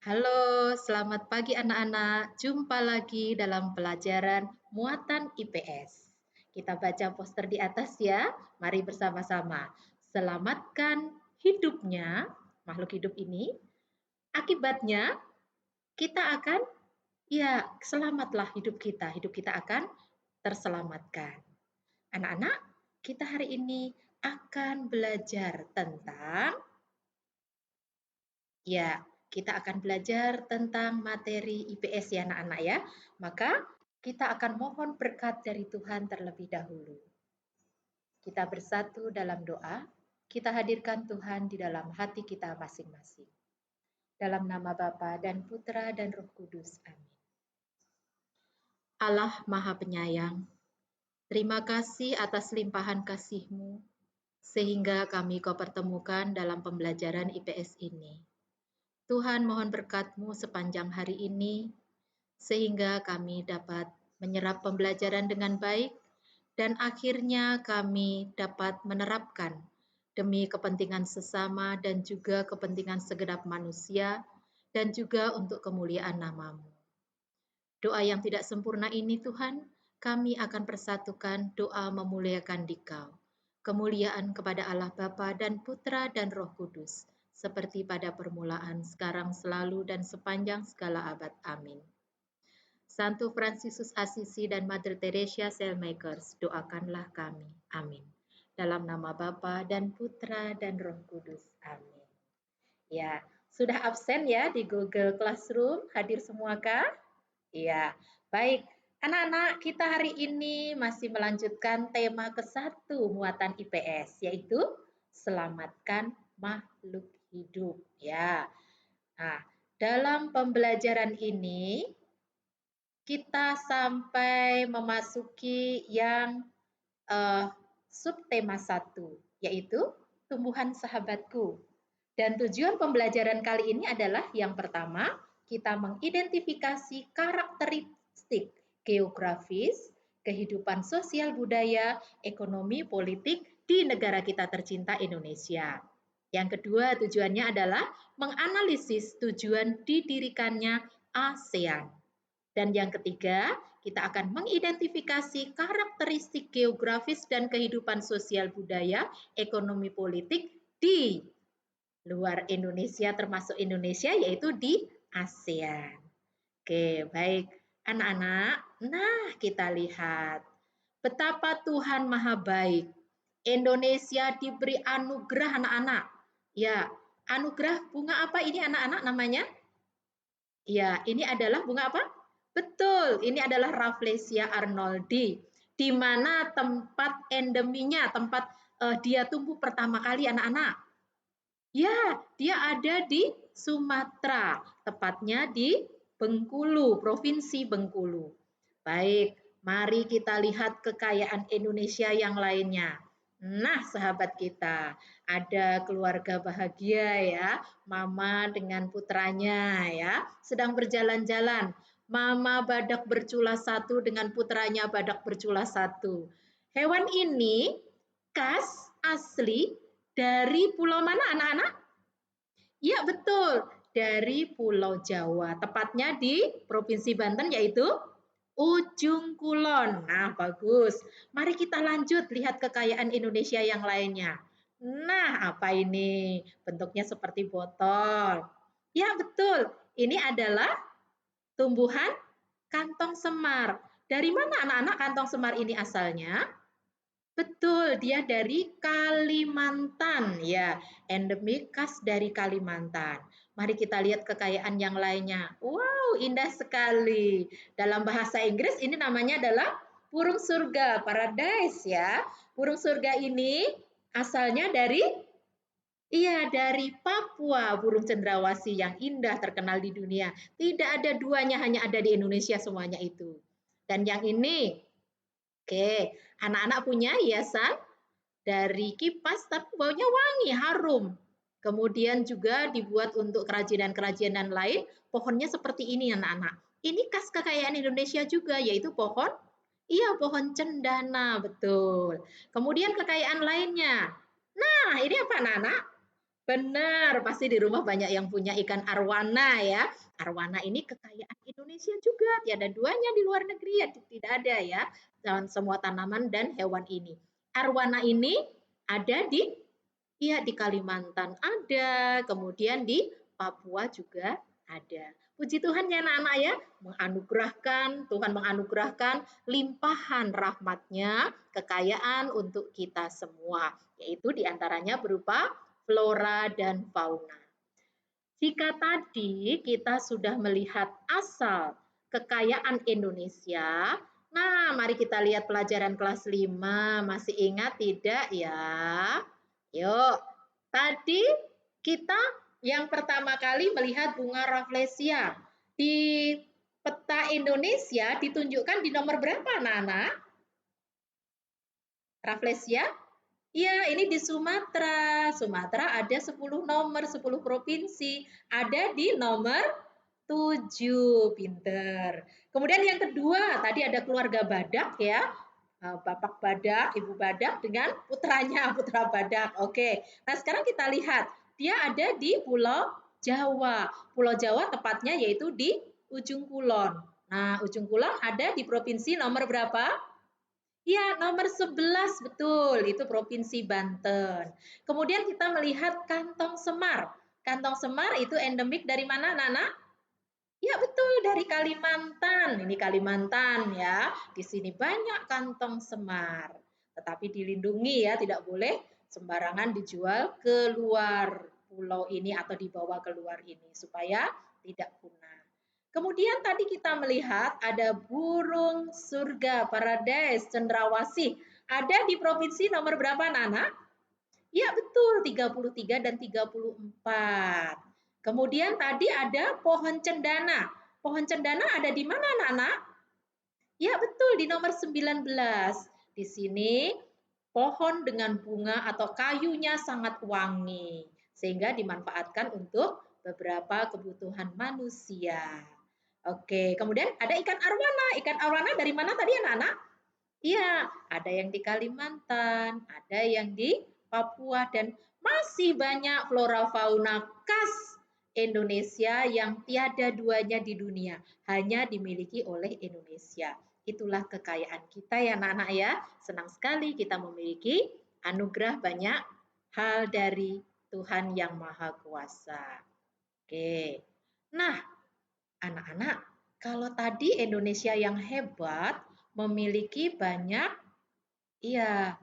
Halo, selamat pagi anak-anak. Jumpa lagi dalam pelajaran muatan IPS. Kita baca poster di atas ya. Mari bersama-sama. Selamatkan hidupnya, makhluk hidup ini. Akibatnya kita akan, ya, selamatlah hidup kita. Hidup kita akan terselamatkan. Anak-anak, kita hari ini akan belajar tentang. Ya, kita akan belajar tentang materi IPS ya anak-anak ya. Maka kita akan mohon berkat dari Tuhan terlebih dahulu. Kita bersatu dalam doa, kita hadirkan Tuhan di dalam hati kita masing-masing. Dalam nama Bapa dan Putra dan Roh Kudus. Amin. Allah Maha Penyayang, terima kasih atas limpahan kasih-Mu sehingga kami Kau pertemukan dalam pembelajaran IPS ini. Tuhan mohon berkat-Mu sepanjang hari ini, sehingga kami dapat menyerap pembelajaran dengan baik, dan akhirnya kami dapat menerapkan demi kepentingan sesama dan juga kepentingan segenap manusia, dan juga untuk kemuliaan nama-Mu. Doa yang tidak sempurna ini Tuhan, kami akan persatukan doa memuliakan Dikau. Kemuliaan kepada Allah Bapa dan Putra dan Roh Kudus, seperti pada permulaan, sekarang, selalu, dan sepanjang segala abad. Amin. Santo Fransiskus Assisi dan Mother Teresa Sailmakers, doakanlah kami. Amin. Dalam nama Bapa dan Putra dan Roh Kudus. Amin. Ya, sudah absen ya di Google Classroom? Hadir semua kah? Iya, baik. Anak-anak, kita hari ini masih melanjutkan tema ke-1 muatan IPS, yaitu selamatkan makhluk hidup. Ya, nah, dalam pembelajaran ini kita sampai memasuki yang subtema 1, yaitu tumbuhan sahabatku. Dan tujuan pembelajaran kali ini adalah yang pertama, kita mengidentifikasi karakteristik geografis, kehidupan sosial budaya, ekonomi, politik di negara kita tercinta Indonesia. Yang kedua, tujuannya adalah menganalisis tujuan didirikannya ASEAN. Dan yang ketiga, kita akan mengidentifikasi karakteristik geografis dan kehidupan sosial budaya, ekonomi politik di luar Indonesia termasuk Indonesia yaitu di ASEAN. Oke, baik anak-anak. Nah, kita lihat betapa Tuhan Maha Baik. Indonesia diberi anugerah anak-anak. Ya, anugerah bunga apa ini anak-anak namanya? Ya, ini adalah bunga apa? Betul, ini adalah Rafflesia arnoldi, di mana tempat endeminya, tempat dia tumbuh pertama kali anak-anak. Ya, dia ada di Sumatera, tepatnya di Bengkulu, Provinsi Bengkulu. Baik, mari kita lihat kekayaan Indonesia yang lainnya. Nah, sahabat kita, ada keluarga bahagia ya, mama dengan putranya ya, sedang berjalan-jalan. Mama badak bercula satu dengan putranya badak bercula satu. Hewan ini khas asli dari pulau mana anak-anak? Iya betul, dari Pulau Jawa, tepatnya di Provinsi Banten yaitu Ujung Kulon. Nah, bagus. Mari kita lanjut lihat kekayaan Indonesia yang lainnya. Nah, apa ini? Bentuknya seperti botol. Ya, betul. Ini adalah tumbuhan kantong semar. Dari mana anak-anak kantong semar ini asalnya? Betul, dia dari Kalimantan ya, endemik khas dari Kalimantan. Mari kita lihat kekayaan yang lainnya. Wow, indah sekali. Dalam bahasa Inggris ini namanya adalah burung surga, paradise ya. Burung surga ini asalnya dari dari Papua, burung cendrawasih yang indah terkenal di dunia. Tidak ada duanya, hanya ada di Indonesia semuanya itu. Dan yang ini, oke, anak-anak punya hiasan dari kipas tapi baunya wangi, harum. Kemudian juga dibuat untuk kerajinan-kerajinan lain, pohonnya seperti ini anak-anak. Ini khas kekayaan Indonesia juga, yaitu pohon, pohon cendana, betul. Kemudian kekayaan lainnya. Nah, ini apa anak-anak? Benar, pasti di rumah banyak yang punya ikan arwana ya. Arwana ini kekayaan Indonesia juga, tiada duanya di luar negeri ya, tidak ada ya. Dan semua tanaman dan hewan ini. Arwana ini ada di iya di Kalimantan ada, kemudian di Papua juga ada. Puji Tuhan ya anak-anak ya, Tuhan menganugerahkan limpahan rahmatnya, kekayaan untuk kita semua, yaitu diantaranya berupa flora dan fauna. Jika tadi kita sudah melihat asal kekayaan Indonesia, nah mari kita lihat pelajaran kelas 5. Masih ingat tidak ya? Yuk, tadi kita yang pertama kali melihat bunga rafflesia. Di peta Indonesia ditunjukkan di nomor berapa, Nana? Rafflesia? Iya, ini di Sumatera. Sumatera ada 10 nomor, 10 provinsi. Ada di nomor 7. Pinter. Kemudian yang kedua, tadi ada keluarga badak ya. Bapak badak, ibu badak dengan putranya, putra badak. Oke. Nah, sekarang kita lihat. Dia ada di Pulau Jawa. Pulau Jawa tepatnya yaitu di Ujung Kulon. Nah, Ujung Kulon ada di provinsi nomor berapa? Ya, nomor 11 betul, itu Provinsi Banten. Kemudian kita melihat kantong semar. Kantong semar itu endemik dari mana, Nana? Ya, betul, dari Kalimantan. Ini Kalimantan ya. Di sini banyak kantong semar. Tetapi dilindungi ya, tidak boleh sembarangan dijual keluar pulau ini atau dibawa keluar ini supaya tidak punah. Kemudian tadi kita melihat ada burung surga, paradise, cendrawasih. Ada di provinsi nomor berapa, Nana? Ya, betul, 33 dan 34. Kemudian tadi ada pohon cendana. Pohon cendana ada di mana, Nana? Ya, betul, di nomor 19. Di sini pohon dengan bunga atau kayunya sangat wangi, sehingga dimanfaatkan untuk beberapa kebutuhan manusia. Oke, kemudian ada ikan arwana. Ikan arwana dari mana tadi anak-anak? Iya, ada yang di Kalimantan, ada yang di Papua, dan masih banyak flora fauna khas Indonesia yang tiada duanya di dunia, hanya dimiliki oleh Indonesia. Itulah kekayaan kita ya anak-anak ya. Senang sekali kita memiliki anugerah banyak hal dari Tuhan yang Maha Kuasa. Oke. Nah, anak-anak, kalau tadi Indonesia yang hebat memiliki banyak, iya,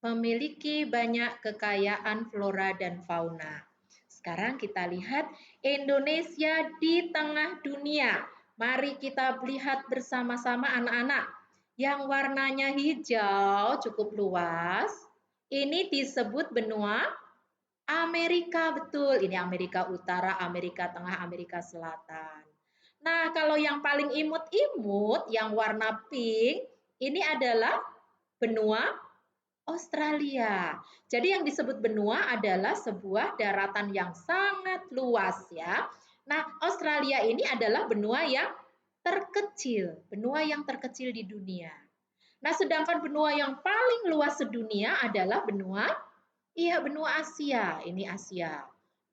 memiliki banyak kekayaan flora dan fauna. Sekarang kita lihat Indonesia di tengah dunia. Mari kita lihat bersama-sama anak-anak. Yang warnanya hijau cukup luas. Ini disebut benua Amerika, betul. Ini Amerika Utara, Amerika Tengah, Amerika Selatan. Nah, kalau yang paling imut-imut, yang warna pink, ini adalah benua Australia. Jadi yang disebut benua adalah sebuah daratan yang sangat luas ya. Nah, Australia ini adalah benua yang terkecil di dunia. Nah, sedangkan benua yang paling luas sedunia adalah benua benua Asia. Ini Asia.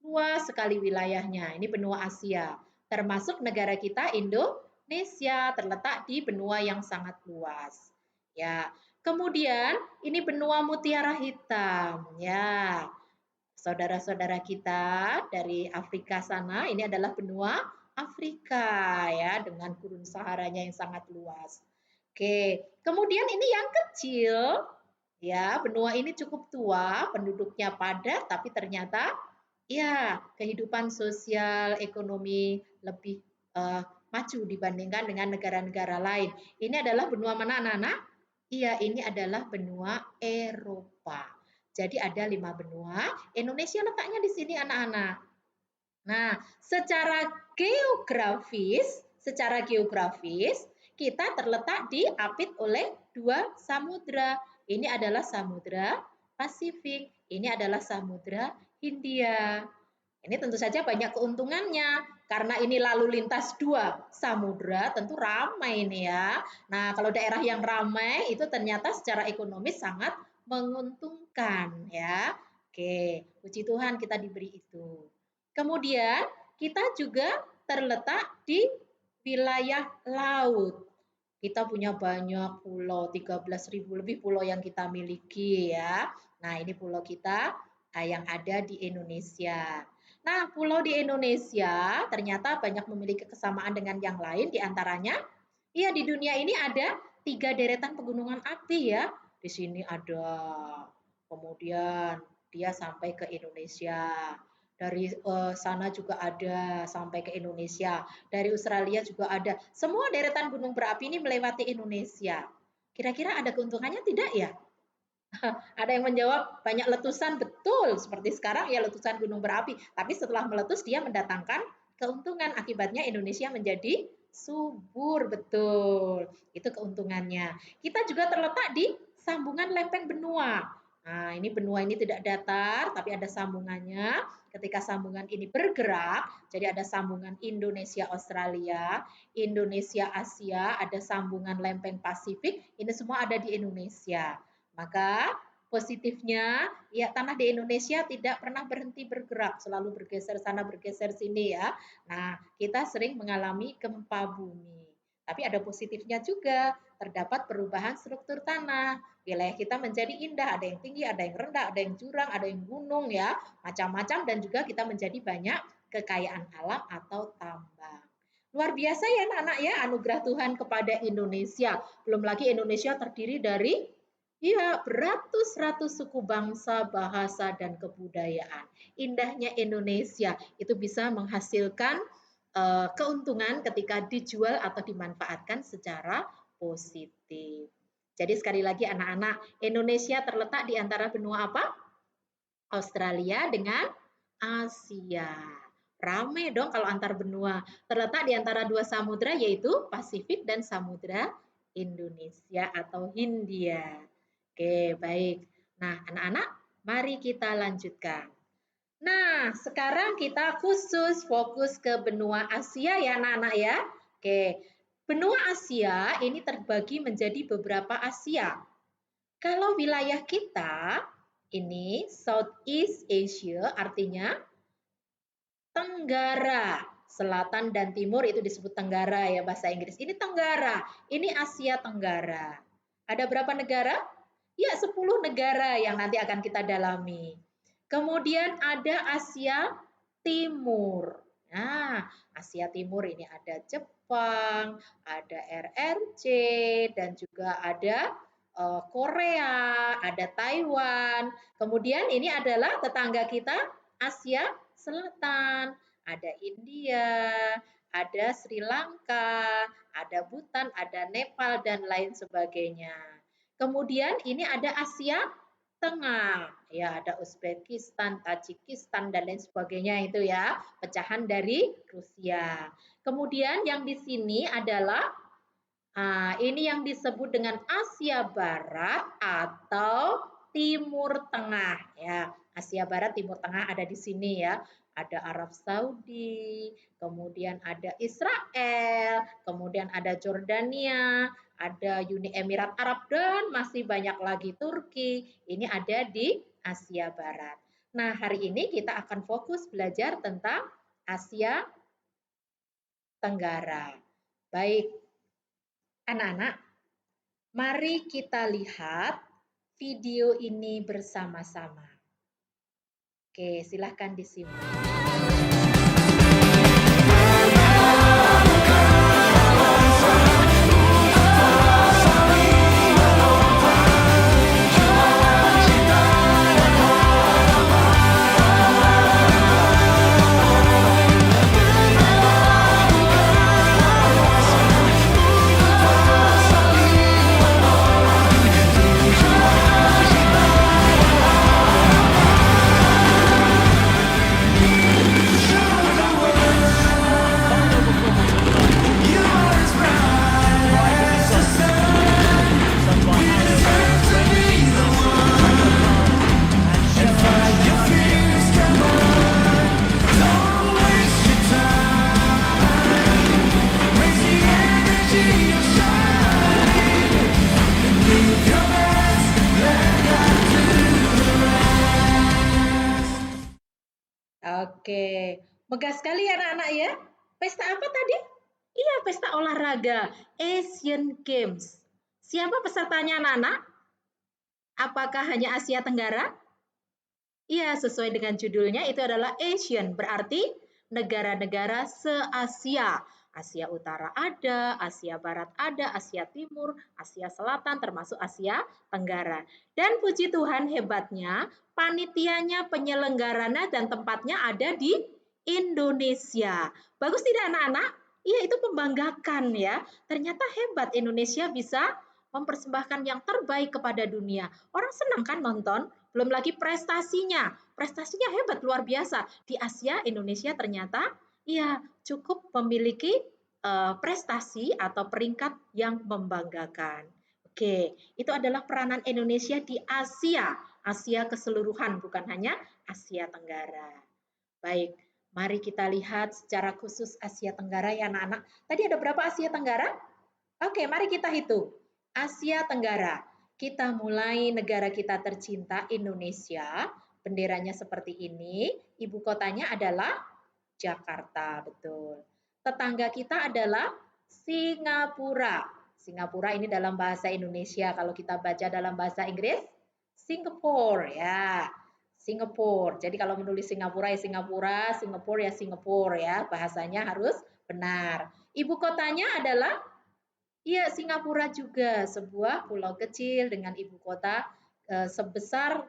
Luas sekali wilayahnya. Ini benua Asia. Termasuk negara kita Indonesia terletak di benua yang sangat luas. Ya. Kemudian ini benua mutiara hitam. Ya. Saudara-saudara kita dari Afrika sana, ini adalah benua Afrika ya dengan gurun Saharanya yang sangat luas. Oke, kemudian ini yang kecil. Ya, benua ini cukup tua, penduduknya padat, tapi ternyata ya kehidupan sosial ekonomi lebih maju dibandingkan dengan negara-negara lain. Ini adalah benua mana, anak-anak? Iya, ini adalah benua Eropa. Jadi ada 5 benua. Indonesia letaknya di sini, anak-anak. Nah, secara geografis kita terletak diapit oleh 2 samudra. Ini adalah Samudra Pasifik, ini adalah Samudra Hindia. Ini tentu saja banyak keuntungannya karena ini lalu lintas 2 samudra, tentu ramai ini ya. Nah, kalau daerah yang ramai itu ternyata secara ekonomis sangat menguntungkan ya. Oke, puji Tuhan kita diberi itu. Kemudian kita juga terletak di wilayah laut. Kita punya banyak pulau, 13.000 lebih pulau yang kita miliki ya. Nah, ini pulau kita yang ada di Indonesia. Nah, pulau di Indonesia ternyata banyak memiliki kesamaan dengan yang lain, di antaranya iya, di dunia ini ada 3 deretan pegunungan api ya. Di sini ada, kemudian dia sampai ke Indonesia. Dari sana juga ada sampai ke Indonesia. Dari Australia juga ada. Semua deretan gunung berapi ini melewati Indonesia. Kira-kira ada keuntungannya tidak ya? Ada yang menjawab banyak letusan, betul. Seperti sekarang ya letusan gunung berapi. Tapi setelah meletus dia mendatangkan keuntungan. Akibatnya Indonesia menjadi subur, betul. Itu keuntungannya. Kita juga terletak di sambungan lempeng benua. Nah, ini benua ini tidak datar, tapi ada sambungannya. Ketika sambungan ini bergerak, jadi ada sambungan Indonesia-Australia, Indonesia-Asia, ada sambungan lempeng Pasifik, ini semua ada di Indonesia. Maka positifnya, ya tanah di Indonesia tidak pernah berhenti bergerak, selalu bergeser sana, bergeser sini ya. Nah, kita sering mengalami gempa bumi. Tapi ada positifnya juga, terdapat perubahan struktur tanah. Wilayah kita menjadi indah, ada yang tinggi, ada yang rendah, ada yang jurang, ada yang gunung ya, macam-macam, dan juga kita menjadi banyak kekayaan alam atau tambang. Luar biasa ya anak-anak ya, anugerah Tuhan kepada Indonesia. Belum lagi Indonesia terdiri dari beratus-ratus suku bangsa, bahasa, dan kebudayaan. Indahnya Indonesia itu bisa menghasilkan keuntungan ketika dijual atau dimanfaatkan secara positif. Jadi sekali lagi anak-anak, Indonesia terletak di antara benua apa? Australia dengan Asia. Rame dong kalau antar benua. Terletak di antara 2 samudra yaitu Pasifik dan Samudra Indonesia atau Hindia. Oke, baik. Nah, anak-anak, mari kita lanjutkan. Nah, sekarang kita khusus fokus ke benua Asia ya anak-anak ya. Oke, benua Asia ini terbagi menjadi beberapa Asia. Kalau wilayah kita ini Southeast Asia artinya Tenggara. Selatan dan timur itu disebut Tenggara ya bahasa Inggris. Ini Tenggara, ini Asia Tenggara. Ada berapa negara? Ya, 10 negara yang nanti akan kita dalami. Kemudian ada Asia Timur. Nah, Asia Timur ini ada Jepang, ada RRC, dan juga ada Korea, ada Taiwan. Kemudian ini adalah tetangga kita Asia Selatan, ada India, ada Sri Lanka, ada Bhutan, ada Nepal, dan lain sebagainya. Kemudian ini ada Asia Tengah, ya ada Uzbekistan, Tajikistan, dan lain sebagainya itu ya, pecahan dari Rusia. Kemudian yang di sini adalah ini yang disebut dengan Asia Barat atau Timur Tengah ya. Asia Barat, Timur Tengah ada di sini ya. Ada Arab Saudi, kemudian ada Israel, kemudian ada Jordania, ada Uni Emirat Arab, dan masih banyak lagi Turki. Ini ada di Asia Barat. Nah, hari ini kita akan fokus belajar tentang Asia Tenggara. Baik, anak-anak, mari kita lihat video ini bersama-sama. Oke, silahkan disimak. Oke, megah sekali ya anak-anak ya. Pesta apa tadi? Iya, pesta olahraga, Asian Games. Siapa pesertanya anak-anak? Apakah hanya Asia Tenggara? Iya, sesuai dengan judulnya itu adalah Asian, berarti negara-negara se-Asia. Asia Utara ada, Asia Barat ada, Asia Timur, Asia Selatan, termasuk Asia Tenggara. Dan puji Tuhan hebatnya, panitianya, penyelenggaranya, dan tempatnya ada di Indonesia. Bagus tidak anak-anak? Iya, itu membanggakan ya. Ternyata hebat Indonesia bisa mempersembahkan yang terbaik kepada dunia. Orang senang kan nonton? Belum lagi prestasinya. Prestasinya hebat, luar biasa. Di Asia, Indonesia ternyata ya cukup memiliki prestasi atau peringkat yang membanggakan. Oke, itu adalah peranan Indonesia di Asia. Asia keseluruhan, bukan hanya Asia Tenggara. Baik, mari kita lihat secara khusus Asia Tenggara ya anak-anak. Tadi ada berapa Asia Tenggara? Oke, mari kita hitung. Asia Tenggara. Kita mulai negara kita tercinta Indonesia. Benderanya seperti ini. Ibu kotanya adalah Jakarta, betul. Tetangga kita adalah Singapura. Singapura ini dalam bahasa Indonesia. Kalau kita baca dalam bahasa Inggris, Singapore ya. Singapura. Jadi kalau menulis Singapura ya Singapura, Singapura ya Singapura ya. Bahasanya harus benar. Ibu kotanya adalah iya, Singapura juga sebuah pulau kecil dengan ibu kota sebesar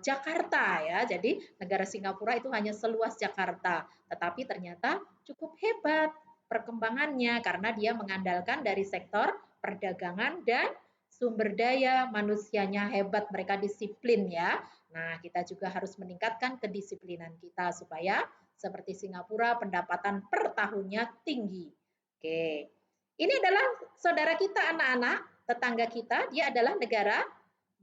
Jakarta ya. Jadi negara Singapura itu hanya seluas Jakarta, tetapi ternyata cukup hebat perkembangannya karena dia mengandalkan dari sektor perdagangan dan sumber daya manusianya hebat, mereka disiplin ya. Nah, kita juga harus meningkatkan kedisiplinan kita supaya seperti Singapura pendapatan per tahunnya tinggi. Oke. Ini adalah saudara kita anak-anak, tetangga kita, dia adalah negara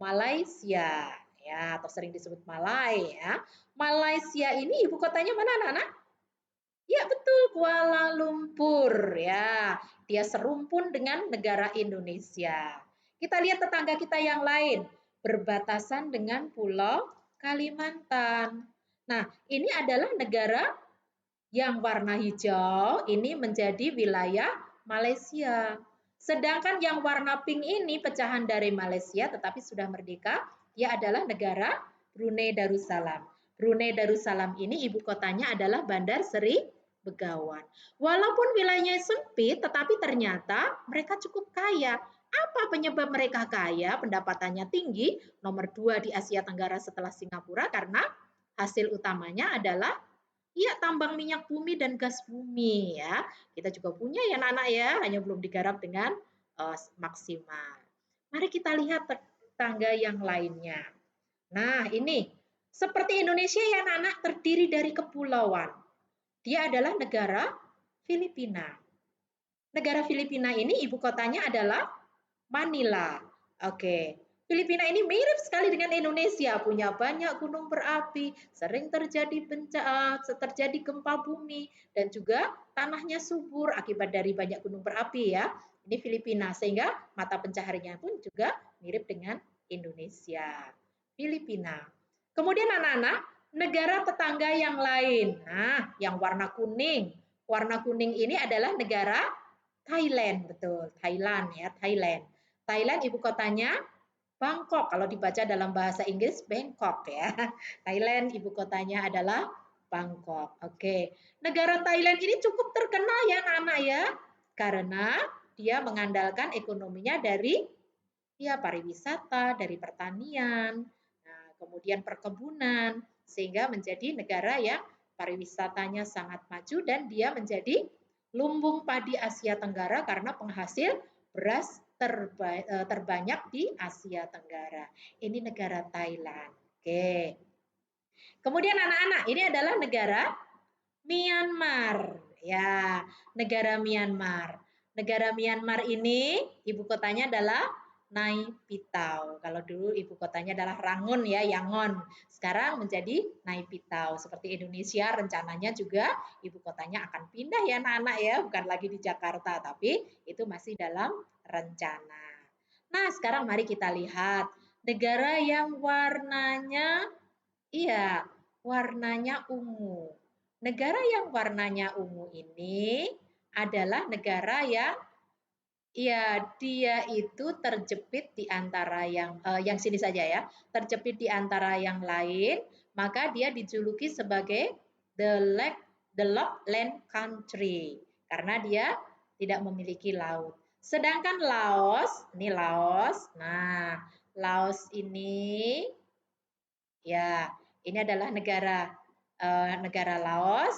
Malaysia ya atau sering disebut Malai ya. Malaysia ini ibu kotanya mana anak-anak? Ya betul, Kuala Lumpur ya. Dia serumpun dengan negara Indonesia. Kita lihat tetangga kita yang lain, berbatasan dengan Pulau Kalimantan. Nah, ini adalah negara yang warna hijau ini menjadi wilayah Malaysia. Sedangkan yang warna pink ini pecahan dari Malaysia tetapi sudah merdeka, dia adalah negara Brunei Darussalam. Brunei Darussalam ini ibu kotanya adalah Bandar Seri Begawan. Walaupun wilayahnya sempit, tetapi ternyata mereka cukup kaya. Apa penyebab mereka kaya? Pendapatannya tinggi, nomor 2 di Asia Tenggara setelah Singapura karena hasil utamanya adalah iya, tambang minyak bumi dan gas bumi ya. Kita juga punya ya anak-anak ya, hanya belum digarap dengan maksimal. Mari kita lihat tetangga yang lainnya. Nah, ini seperti Indonesia ya anak-anak terdiri dari kepulauan. Dia adalah negara Filipina. Negara Filipina ini ibu kotanya adalah Manila. Oke. Filipina ini mirip sekali dengan Indonesia, punya banyak gunung berapi, sering terjadi bencana, terjadi gempa bumi, dan juga tanahnya subur akibat dari banyak gunung berapi ya. Ini Filipina, sehingga mata pencahariannya pun juga mirip dengan Indonesia. Filipina. Kemudian anak-anak, negara tetangga yang lain. Nah, yang warna kuning. Warna kuning ini adalah negara Thailand, betul. Thailand ya, Thailand. Thailand ibu kotanya Bangkok. Kalau dibaca dalam bahasa Inggris Bangkok ya. Thailand ibu kotanya adalah Bangkok. Oke. Negara Thailand ini cukup terkenal ya anak-anak ya. Karena dia mengandalkan ekonominya dari ya pariwisata, dari pertanian, nah, kemudian perkebunan sehingga menjadi negara yang pariwisatanya sangat maju dan dia menjadi lumbung padi Asia Tenggara karena penghasil beras terbanyak di Asia Tenggara. Ini negara Thailand. Oke. Kemudian anak-anak, ini adalah negara Myanmar. Ya, negara Myanmar. Negara Myanmar ini ibu kotanya adalah Naypyidaw. Kalau dulu ibu kotanya adalah Rangun ya, Yangon. Sekarang menjadi Naypyidaw. Seperti Indonesia rencananya juga ibu kotanya akan pindah ya anak-anak ya, bukan lagi di Jakarta, tapi itu masih dalam rencana. Nah, sekarang mari kita lihat negara yang warnanya iya, warnanya ungu. Negara yang warnanya ungu ini adalah negara yang iya, dia itu terjepit di antara yang sini saja ya, terjepit di antara yang lain, maka dia dijuluki sebagai the Land Country karena dia tidak memiliki laut. Sedangkan Laos, ini Laos. Nah, Laos ini ya, ini adalah negara Laos.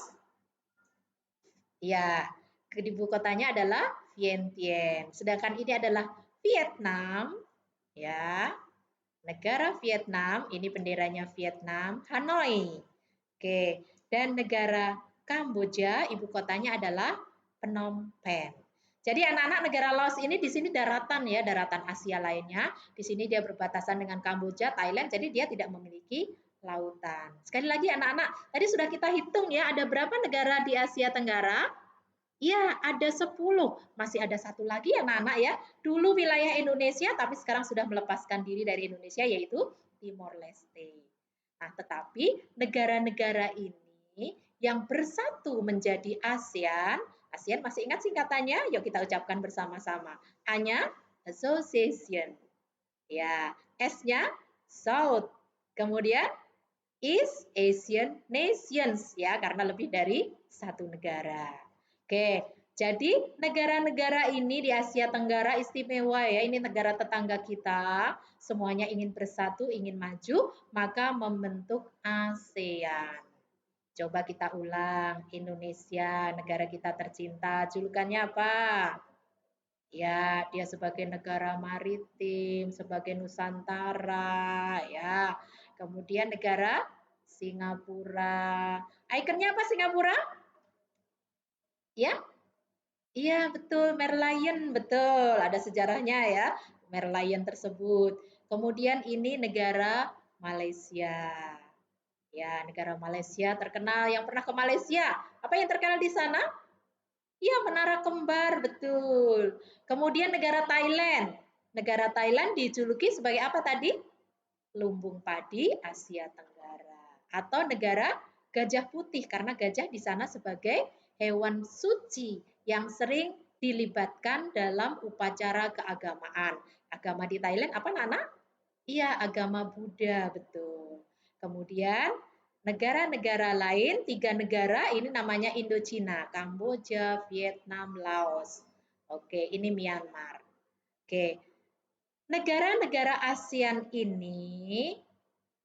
Ya, ibu kotanya adalah Vientiane. Sedangkan ini adalah Vietnam, ya. Negara Vietnam, ini benderanya Vietnam, Hanoi. Oke, dan negara Kamboja, ibu kotanya adalah Phnom Penh. Jadi anak-anak negara Laos ini di sini daratan ya, daratan Asia lainnya. Di sini dia berbatasan dengan Kamboja, Thailand, jadi dia tidak memiliki lautan. Sekali lagi anak-anak, tadi sudah kita hitung ya, ada berapa negara di Asia Tenggara? Iya, ada 10. Masih ada satu lagi anak-anak ya. Dulu wilayah Indonesia, tapi sekarang sudah melepaskan diri dari Indonesia, yaitu Timor Leste. Nah, tetapi negara-negara ini yang bersatu menjadi ASEAN, ASEAN masih ingat singkatannya? Yuk kita ucapkan bersama-sama. A-nya Association. Ya, S-nya South. Kemudian East Asian Nations ya, karena lebih dari satu negara. Oke, jadi negara-negara ini di Asia Tenggara istimewa ya, ini negara tetangga kita, semuanya ingin bersatu, ingin maju, maka membentuk ASEAN. Coba kita ulang, Indonesia, negara kita tercinta, julukannya apa? Ya, dia sebagai negara maritim, sebagai Nusantara, ya. Kemudian negara Singapura. Ikonnya apa Singapura? Ya, iya betul, Merlion, betul. Ada sejarahnya ya, Merlion tersebut. Kemudian ini negara Malaysia. Ya, negara Malaysia terkenal. Yang pernah ke Malaysia, apa yang terkenal di sana? Iya, Menara Kembar, betul. Kemudian negara Thailand. Negara Thailand dijuluki sebagai apa tadi? Lumbung padi Asia Tenggara. Atau negara Gajah Putih, karena gajah di sana sebagai hewan suci yang sering dilibatkan dalam upacara keagamaan. Agama di Thailand apa, Nana? Iya, agama Buddha, betul. Kemudian negara-negara lain, 3 negara ini namanya Indochina, Kamboja, Vietnam, Laos. Oke, ini Myanmar. Oke, negara-negara ASEAN ini,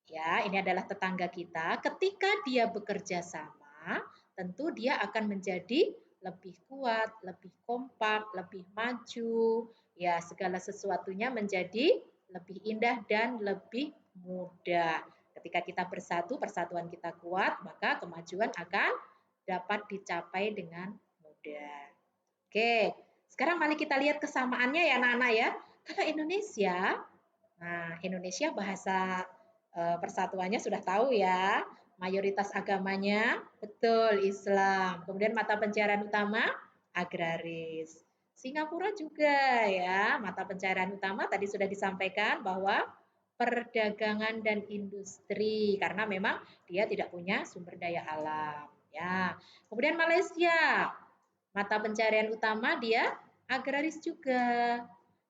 ya, ini adalah tetangga kita. Ketika dia bekerja sama, tentu dia akan menjadi lebih kuat, lebih kompak, lebih maju. Ya, segala sesuatunya menjadi lebih indah dan lebih mudah. Ketika kita bersatu, persatuan kita kuat, maka kemajuan akan dapat dicapai dengan mudah. Oke, sekarang mari kita lihat kesamaannya ya anak-anak ya. Kalau Indonesia, nah Indonesia bahasa persatuannya sudah tahu ya. Mayoritas agamanya betul Islam. Kemudian mata pencaharian utama agraris. Singapura juga ya, mata pencaharian utama tadi sudah disampaikan bahwa perdagangan dan industri karena memang dia tidak punya sumber daya alam ya. Kemudian Malaysia, mata pencaharian utama dia agraris juga.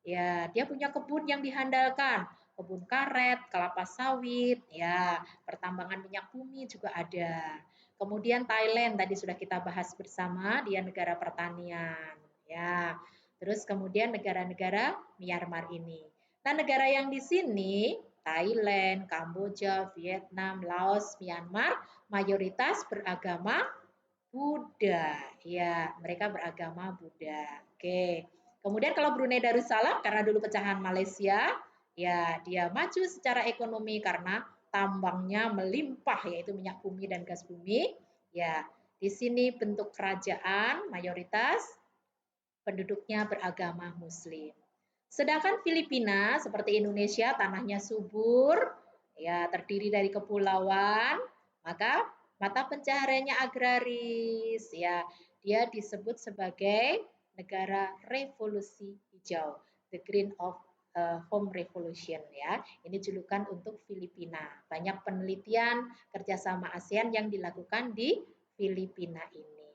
Ya, dia punya kebun yang dihandalkan, kebun karet, kelapa sawit, ya, pertambangan minyak bumi juga ada. Kemudian Thailand tadi sudah kita bahas bersama, dia negara pertanian, ya. Terus kemudian negara-negara Myanmar ini. Nah, negara yang di sini Thailand, Kamboja, Vietnam, Laos, Myanmar mayoritas beragama Buddha. Ya, mereka beragama Buddha. Oke. Kemudian kalau Brunei Darussalam karena dulu pecahan Malaysia, ya dia maju secara ekonomi karena tambangnya melimpah yaitu minyak bumi dan gas bumi. Ya, di sini bentuk kerajaan mayoritas penduduknya beragama Muslim. Sedangkan Filipina seperti Indonesia tanahnya subur, ya terdiri dari kepulauan, maka mata pencahariannya agraris, ya dia disebut sebagai negara revolusi hijau, the Green of Home Revolution ya. Ini julukan untuk Filipina. Banyak penelitian kerjasama ASEAN yang dilakukan di Filipina ini.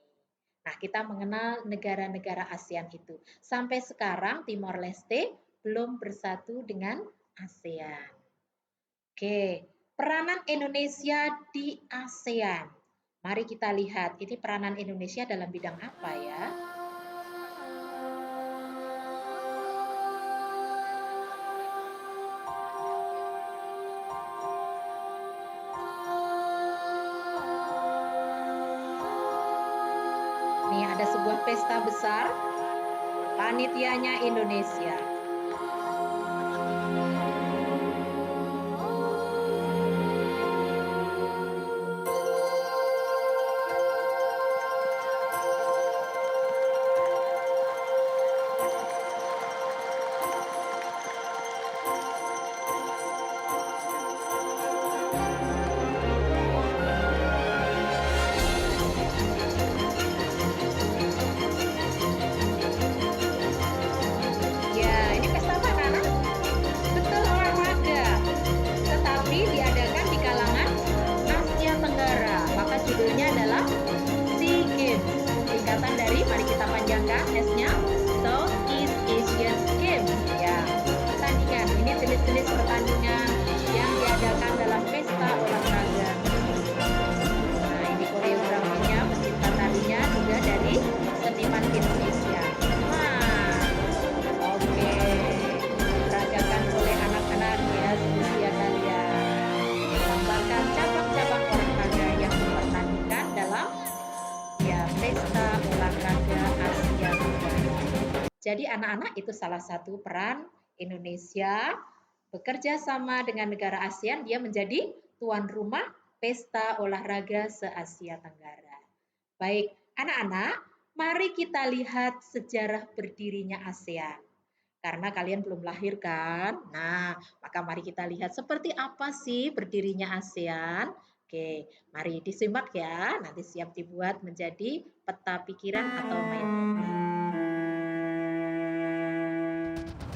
Nah, kita mengenal negara-negara ASEAN itu. Sampai sekarang Timor Leste belum bersatu dengan ASEAN. Oke, peranan Indonesia di ASEAN. Mari kita lihat, ini peranan Indonesia dalam bidang apa ya? Nih ada sebuah pesta besar, panitianya Indonesia. Ya, ini pesta apa, anak-anak? Betul, olahraga. Tetapi diadakan di kalangan Asia Tenggara. Maka judulnya adalah SEA Games. Singkatan dari, mari kita panjangkan S-nya, Southeast Asian Games. Ya, pertandingan. Ini jenis-jenis pertandingan yang diadakan dalam pesta olahraga. Nah, ini koreografinya, pencipta tarinya juga dari seniman Indonesia. Oke, diperagakan oleh anak-anak ya seusia kalian. Menggambarkan cabang-cabang olahraga yang dipertandingkan dalam ya pesta olahraga Asia Tenggara. Jadi anak-anak itu salah satu peran Indonesia bekerja sama dengan negara ASEAN, dia menjadi tuan rumah pesta olahraga se-Asia Tenggara. Baik, anak-anak, mari kita lihat sejarah berdirinya ASEAN. Karena kalian belum lahir kan? Nah, maka mari kita lihat seperti apa sih berdirinya ASEAN. Oke, mari disimak ya. Nanti siap dibuat menjadi peta pikiran atau mindmap.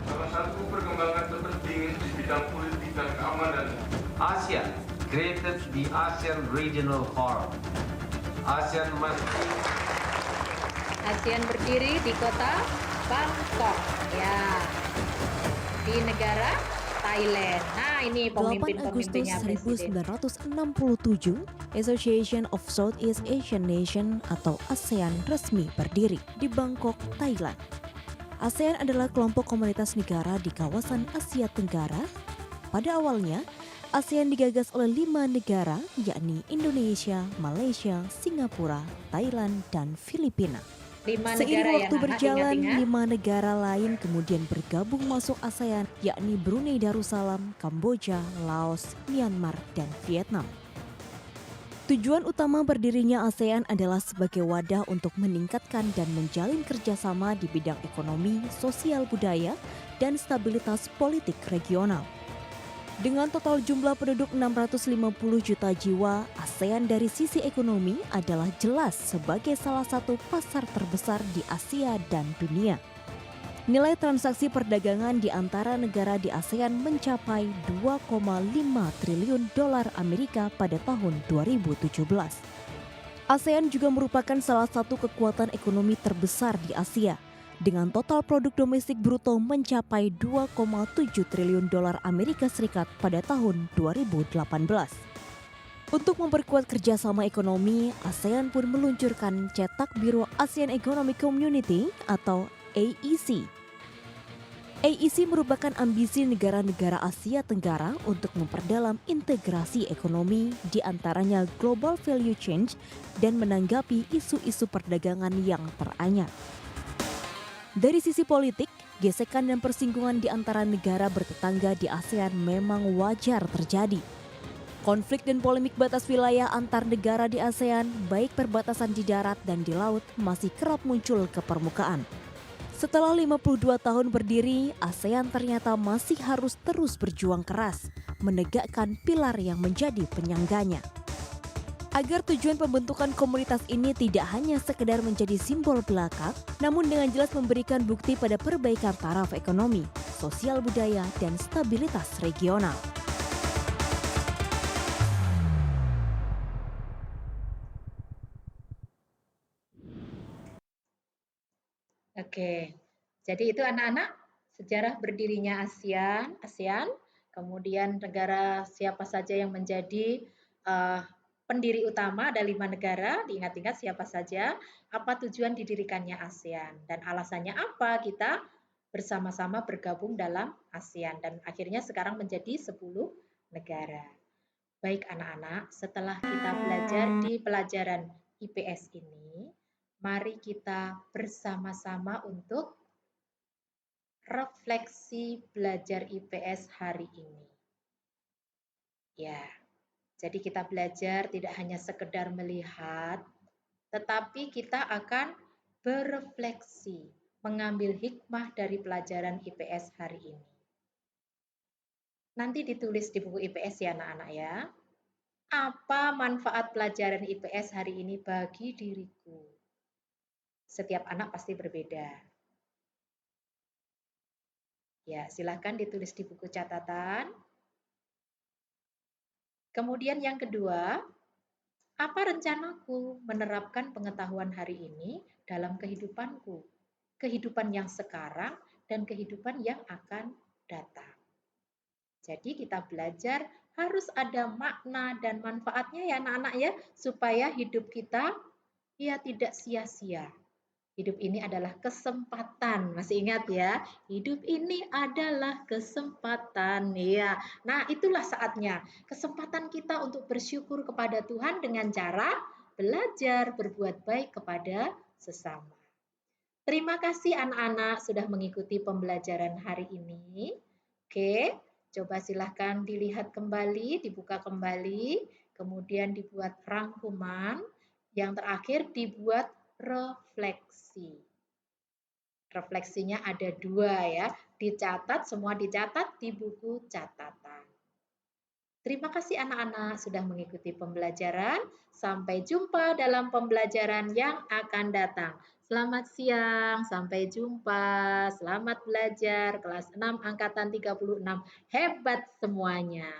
Salah satu perkembangan terpenting di bidang politik dan keamanan, ASEAN created the ASEAN Regional Forum. ASEAN must ASEAN berdiri di kota Bangkok, ya, di negara Thailand. Nah, ini 8 Agustus pemimpin-pemimpinnya presiden. 1967, Association of Southeast Asian Nation atau ASEAN resmi berdiri di Bangkok, Thailand. ASEAN adalah kelompok komunitas negara di kawasan Asia Tenggara. Pada awalnya, ASEAN digagas oleh 5 negara, yakni Indonesia, Malaysia, Singapura, Thailand, dan Filipina. 5 negara Seiring ya, waktu anak-anak, berjalan, ingat-ingat. 5 negara lain kemudian bergabung masuk ASEAN, yakni Brunei Darussalam, Kamboja, Laos, Myanmar, dan Vietnam. Tujuan utama berdirinya ASEAN adalah sebagai wadah untuk meningkatkan dan menjalin kerjasama di bidang ekonomi, sosial budaya, dan stabilitas politik regional. Dengan total jumlah penduduk 650 juta jiwa, ASEAN dari sisi ekonomi adalah jelas sebagai salah satu pasar terbesar di Asia dan dunia. Nilai transaksi perdagangan di antara negara di ASEAN mencapai 2,5 triliun dolar Amerika pada tahun 2017. ASEAN juga merupakan salah satu kekuatan ekonomi terbesar di Asia, dengan total produk domestik bruto mencapai 2,7 triliun dolar Amerika Serikat pada tahun 2018. Untuk memperkuat kerjasama ekonomi, ASEAN pun meluncurkan cetak biru ASEAN Economic Community atau AEC. AEC merupakan ambisi negara-negara Asia Tenggara untuk memperdalam integrasi ekonomi, di antaranya global value change, dan menanggapi isu-isu perdagangan yang teranyar. Dari sisi politik, gesekan dan persinggungan di antara negara bertetangga di ASEAN memang wajar terjadi. Konflik dan polemik batas wilayah antar negara di ASEAN, baik perbatasan di darat dan di laut, masih kerap muncul ke permukaan. Setelah 52 tahun berdiri, ASEAN ternyata masih harus terus berjuang keras, menegakkan pilar yang menjadi penyangganya. Agar tujuan pembentukan komunitas ini tidak hanya sekedar menjadi simbol belaka, namun dengan jelas memberikan bukti pada perbaikan taraf ekonomi, sosial budaya, dan stabilitas regional. Oke, jadi itu anak-anak sejarah berdirinya ASEAN, kemudian negara siapa saja yang menjadi uh, pendiri utama, ada 5 negara, diingat-ingat siapa saja, apa tujuan didirikannya ASEAN, dan alasannya apa kita bersama-sama bergabung dalam ASEAN, dan akhirnya sekarang menjadi 10 negara. Baik anak-anak, setelah kita belajar di pelajaran IPS ini, mari kita bersama-sama untuk refleksi belajar IPS hari ini. Ya, jadi kita belajar tidak hanya sekedar melihat, tetapi kita akan berefleksi, mengambil hikmah dari pelajaran IPS hari ini. Nanti ditulis di buku IPS ya anak-anak ya. Apa manfaat pelajaran IPS hari ini bagi diriku? Setiap anak pasti berbeda. Ya, silakan ditulis di buku catatan. Kemudian yang kedua, apa rencanaku menerapkan pengetahuan hari ini dalam kehidupanku? Kehidupan yang sekarang dan kehidupan yang akan datang. Jadi kita belajar harus ada makna dan manfaatnya ya anak-anak ya, supaya hidup kita ya tidak sia-sia. Hidup ini adalah kesempatan. Masih ingat ya? Hidup ini adalah kesempatan. Ya. Nah, itulah saatnya. Kesempatan kita untuk bersyukur kepada Tuhan dengan cara belajar berbuat baik kepada sesama. Terima kasih anak-anak sudah mengikuti pembelajaran hari ini. Oke, coba silahkan dilihat kembali, dibuka kembali, kemudian dibuat rangkuman. Yang terakhir dibuat refleksi. Refleksinya ada 2 ya, dicatat, semua dicatat di buku catatan. Terima kasih anak-anak sudah mengikuti pembelajaran. Sampai jumpa dalam pembelajaran yang akan datang. Selamat siang, sampai jumpa. Selamat belajar kelas 6 angkatan 36. Hebat semuanya.